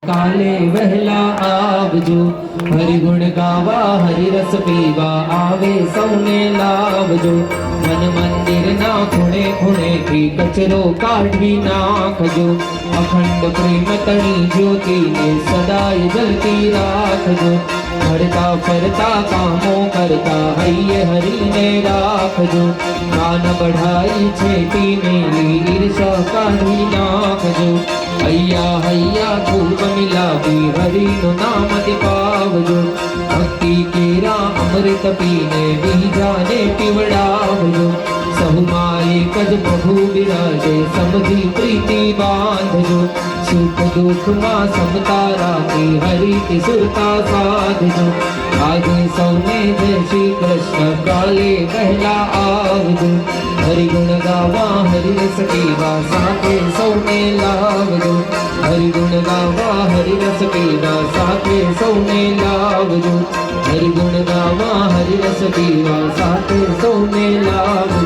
काले वहला आवजो। हरि गुण गावा हरि रस पीवा आवे सौने लावजो। मन मंदिर ना खूणे खूणे थी कचरो काढ़ी नाखजो। अखंड प्रेम तणी ज्योति ने सदाय जलती राखजो। हरता फरता कामो करता हइये हरि ने राखजो। कान बढ़ाई छेटी मेली ईर्षा काढ़ी नाखजो। हैया हैया खूब मिलावी हरि नु नाम दिपावजो। भक्ति केरा अमृत पीने बीजा ने पीवड़ावजो। सहु माए कज प्रभु विराजे समझी प्रीति बांधजो। सुख दुख मां समता राखी हरि की सुरता साधजो। आगे सौने जय श्री कृष्ण काले पहला आवजो। हरि गुण गावा हरि रस पीवा साथे सौने लावजो। हरि गुण गावा हरि रस पीवा साथे सौने लावजो। हरि गुण गावा हरि रस पीवा साथे सौने लावजो।